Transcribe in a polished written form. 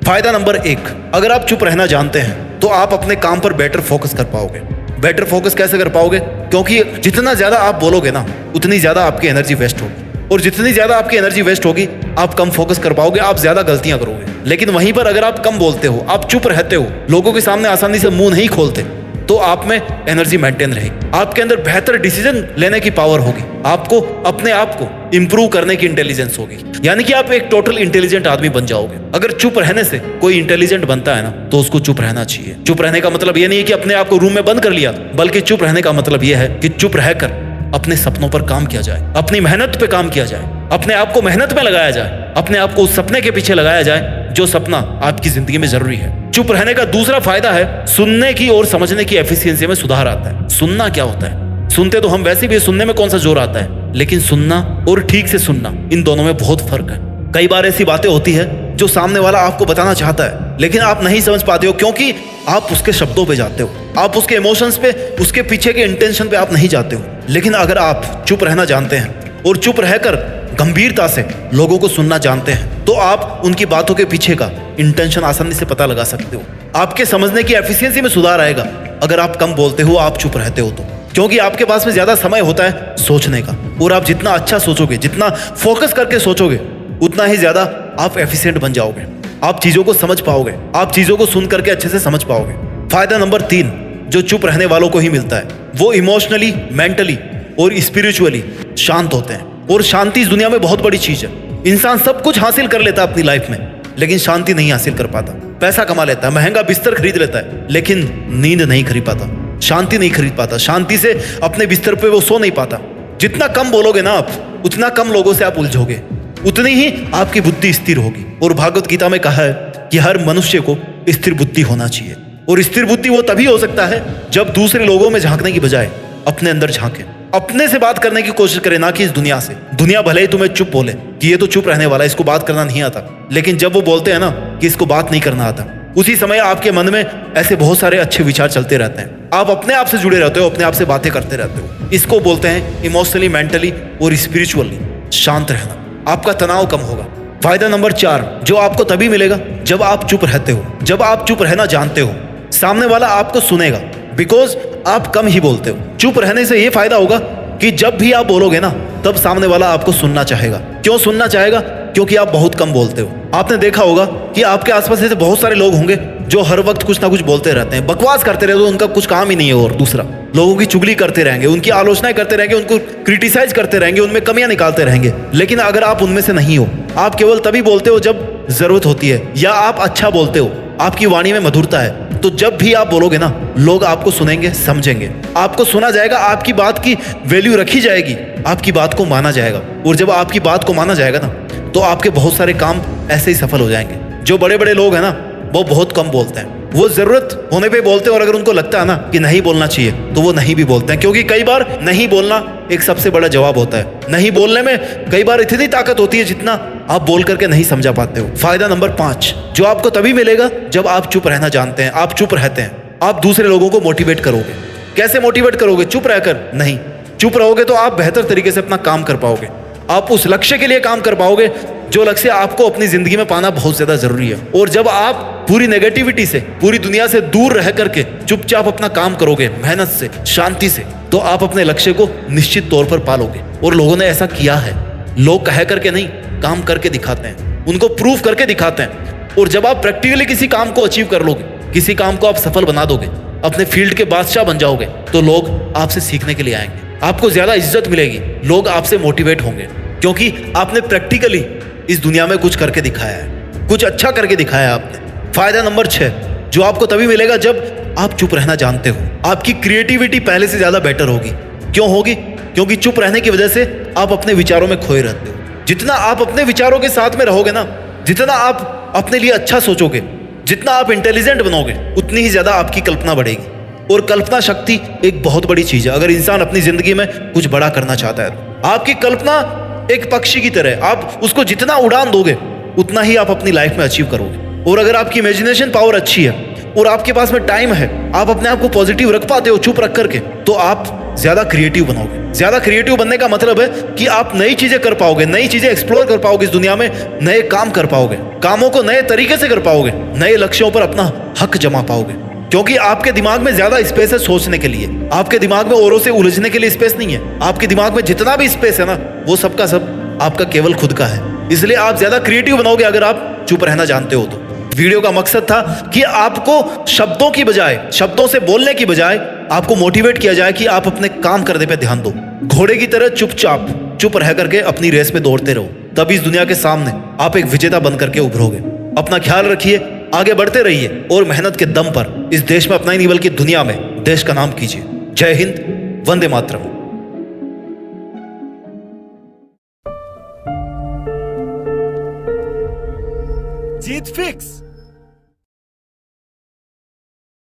फायदा नंबर 1, अगर आप चुप रहना जानते हैं तो आप अपने काम पर बेटर फोकस कर पाओगे। बेटर फोकस कैसे कर पाओगे? क्योंकि जितना ज्यादा आप बोलोगे ना, उतनी ज्यादा आपकी एनर्जी वेस्ट होगी, और जितनी ज्यादा आपकी एनर्जी वेस्ट होगी, आप कम फोकस कर पाओगे, आप ज्यादा गलतियां करोगे। लेकिन वहीं पर अगर आप कम बोलते हो, आप चुप रहते हो, लोगों के सामने आसानी से मुंह नहीं खोलते, तो आप में एनर्जी मेंटेन रहेगी, आपके अंदर बेहतर डिसीजन लेने की पावर होगी, आपको अपने आप को इंप्रूव करने की इंटेलिजेंस होगी, यानी कि आप एक टोटल इंटेलिजेंट आदमी बन जाओगे। अगर चुप रहने से कोई इंटेलिजेंट बनता है ना, तो उसको चुप रहना चाहिए। चुप रहने का मतलब ये नहीं है कि अपने आप को रूम में बंद कर लिया, बल्कि चुप रहने का मतलब यह है कि चुप रहकर अपने सपनों पर काम किया जाए, अपनी मेहनत पे काम किया जाए, अपने आप को मेहनत में लगाया जाए, अपने आप को उस सपने के पीछे लगाया जाए जो सपना आपकी जिंदगी में जरूरी है। चुप रहने का दूसरा फायदा है, सुनने की और समझने की एफिशिएंसी में सुधार आता है। सुनना क्या होता है? सुनते तो हम वैसे भी, सुनने में कौन सा जोर आता है, लेकिन सुनना और ठीक से सुनना, इन दोनों में बहुत फर्क है। कई बार ऐसी बातें होती है जो सामने वाला आपको बताना चाहता है, लेकिन आप नहीं समझ पाते हो, क्योंकि आप उसके शब्दों पे जाते हो, आप उसके इमोशंस पे, उसके पीछे के इंटेंशन पे आप नहीं जाते हो। लेकिन अगर आप चुप रहना जानते हैं और चुप रहकर गंभीरता से लोगों को सुनना जानते हैं, तो आप उनकी बातों के पीछे का इंटेंशन आसानी से पता लगा सकते हो। आपके समझने की एफिशिएंसी में सुधार आएगा अगर आप कम बोलते हो, आप चुप रहते हो तो, क्योंकि आपके पास में ज्यादा समय होता है सोचने का, और आप जितना अच्छा सोचोगे, जितना फोकस करके सोचोगे, उतना ही ज्यादा आप एफिशिएंट बन जाओगे, आप चीजों को समझ पाओगे, आप चीजों को सुन करके अच्छे से समझ पाओगे। फायदा नंबर 3 जो चुप रहने वालों को ही मिलता है, वो इमोशनली, मेंटली और स्पिरिचुअली शांत होते हैं। और शांति इस दुनिया में बहुत बड़ी चीज है। इंसान सब कुछ हासिल कर लेता है अपनी लाइफ में, लेकिन शांति नहीं हासिल कर पाता। पैसा कमा लेता है, महंगा बिस्तर खरीद लेता है, लेकिन नींद नहीं खरीद पाता, शांति नहीं खरीद पाता, शांति से अपने बिस्तर पे वो सो नहीं पाता। जितना कम बोलोगे ना आप, उतना कम लोगों से आप उलझोगे, उतनी ही आपकी बुद्धि स्थिर होगी। और भागवत गीता में कहा है कि हर मनुष्य को स्थिर बुद्धि होना चाहिए, और स्थिर बुद्धि वो तभी हो सकता है जब दूसरे लोगों में झांकने की बजाय अपने अंदर झांके, अपने से बात करने की कोशिश करे, ना कि इस दुनिया से। दुनिया भले ही तुम्हें चुप बोले कि ये तो चुप रहने वाला है, इसको बात करना नहीं आता, लेकिन जब वो बोलते हैं ना कि इसको बात नहीं करना आता, उसी समय आपके मन में ऐसे बहुत सारे अच्छे विचार चलते रहते हैं। आप अपने आप से जुड़े रहते हो, अपने आप से बातें करते रहते हो। इसको बोलते हैं इमोशनली, मेंटली और स्पिरिचुअली शांत रहना। आपका तनाव कम होगा। फायदा नंबर 4 जो आपको तभी मिलेगा जब आप चुप रहते हो, जब आप चुप रहना जानते हो। सामने वाला आपको सुनेगा, बिकॉज आप कम ही बोलते हो। चुप रहने से यह फायदा होगा कि जब भी आप बोलोगे ना, तब सामने वाला आपको सुनना चाहेगा। क्यों सुनना चाहेगा? क्योंकि आप बहुत कम बोलते हो। आपने देखा होगा कि आपके आसपास ऐसे बहुत सारे लोग होंगे जो हर वक्त कुछ ना कुछ बोलते रहते हैं, बकवास करते रहते हैं, उनका कुछ काम ही नहीं है। और दूसरा, लोगों की चुगली करते रहेंगे, उनकी आलोचनाएं करते रहेंगे, उनको क्रिटिसाइज करते रहेंगे, उनमें कमियां निकालते रहेंगे। लेकिन अगर आप उनमें से नहीं हो, आप केवल तभी बोलते हो जब जरूरत होती है, या आप अच्छा बोलते हो, आपकी वाणी में मधुरता है, तो जब भी आप बोलोगे ना, लोग आपको सुनेंगे, समझेंगे, आपको सुना जाएगा, आपकी बात की वैल्यू रखी जाएगी, आपकी बात को माना जाएगा। और जब आपकी बात को माना जाएगा ना, तो आपके बहुत सारे काम ऐसे ही सफल हो जाएंगे। जो बड़े बड़े लोग हैं ना, वो बहुत कम बोलते हैं, वो जरूरत होने पे बोलते हैं, और अगर उनको लगता है ना कि नहीं बोलना चाहिए, तो वो नहीं भी बोलते हैं। क्योंकि कई बार नहीं बोलना एक सबसे बड़ा जवाब होता है। नहीं बोलने में कई बार इतनी ताकत होती है जितना आप बोल करके नहीं समझा पाते हो। फायदा नंबर 5 जो आपको तभी मिलेगा जब आप चुप रहना जानते हैं, आप चुप रहते हैं। आप दूसरे लोगों को मोटिवेट करोगे। कैसे मोटिवेट करोगे? चुप रहकर नहीं। चुप रहोगे तो आप बेहतर तरीके से अपना काम कर पाओगे, आप उस लक्ष्य के लिए काम कर पाओगे जो लक्ष्य आपको अपनी जिंदगी में पाना बहुत ज्यादा जरूरी है। और जब आप पूरी नेगेटिविटी से, पूरी दुनिया से दूर रह करके चुपचाप अपना काम करोगे, मेहनत से, शांति से, तो आप अपने लक्ष्य को निश्चित तौर पर पालोगे। और लोगों ने ऐसा किया है। लोग कह करके नहीं, काम करके दिखाते हैं, उनको प्रूफ करके दिखाते हैं। और जब आप प्रैक्टिकली किसी काम को अचीव कर लोगे, किसी काम को आप सफल बना दोगे, अपने फील्ड के बादशाह बन जाओगे, तो लोग आपसे सीखने के लिए आएंगे, आपको ज्यादा इज्जत मिलेगी, लोग आपसे मोटिवेट होंगे, क्योंकि आपने प्रैक्टिकली इस दुनिया में कुछ करके दिखाया है, कुछ अच्छा करके दिखाया है आपने। फायदा नंबर 6 जो आपको तभी मिलेगा जब आप चुप रहना जानते हो। आपकी क्रिएटिविटी पहले से ज्यादा बेटर होगी। क्यों होगी? क्योंकि चुप रहने की वजह से आप अपने विचारों में खोए रहते हो। जितना आप अपने विचारों के साथ में रहोगे ना, जितना आप अपने लिए अच्छा सोचोगे, जितना आप इंटेलिजेंट बनोगे, उतनी ही ज्यादा आपकी कल्पना बढ़ेगी। और कल्पना शक्ति एक बहुत बड़ी चीज है। अगर इंसान अपनी जिंदगी में कुछ बड़ा करना चाहता है, तो आपकी कल्पना एक पक्षी की तरह, आप उसको जितना उड़ान दोगे, उतना ही आप अपनी लाइफ में अचीव करोगे। और अगर आपकी इमेजिनेशन पावर अच्छी है, और आपके पास में टाइम है, आप अपने आप को पॉजिटिव रख पाते हो चुप रख करके, तो आप ज्यादा क्रिएटिव बनोगे। ज्यादा क्रिएटिव बनने का मतलब है कि आप नई चीजें कर पाओगे, नई चीजें एक्सप्लोर कर पाओगे इस दुनिया में, नए काम कर पाओगे, कामों को नए तरीके से कर पाओगे, नए लक्ष्यों पर अपना हक जमा पाओगे। क्योंकि आपके दिमाग में ज्यादा स्पेस है सोचने के लिए, आपके दिमाग में औरों से उलझने के लिए स्पेस नहीं है। आपके दिमाग में जितना भी स्पेस है ना, वो सबका सब आपका केवल खुद का है। इसलिए आप ज्यादा क्रिएटिव बनोगे अगर आप चुप रहना जानते हो तो। वीडियो का मकसद था कि आपको शब्दों की बजाय, शब्दों से बोलने की बजाय आपको मोटिवेट किया जाए कि आप अपने काम करने पे ध्यान दो। घोड़े की तरह चुपचाप चुप रह करके अपनी रेस में दौड़ते रहो, तब इस दुनिया के सामने आप एक विजेता बन करके उभरोगे। अपना ख्याल रखिए, आगे बढ़ते रहिए और मेहनत के दम पर इस देश में अपना ही नहीं बल्कि दुनिया में देश का नाम कीजिए। जय हिंद, वंदे मातरम। जीत फिक्स।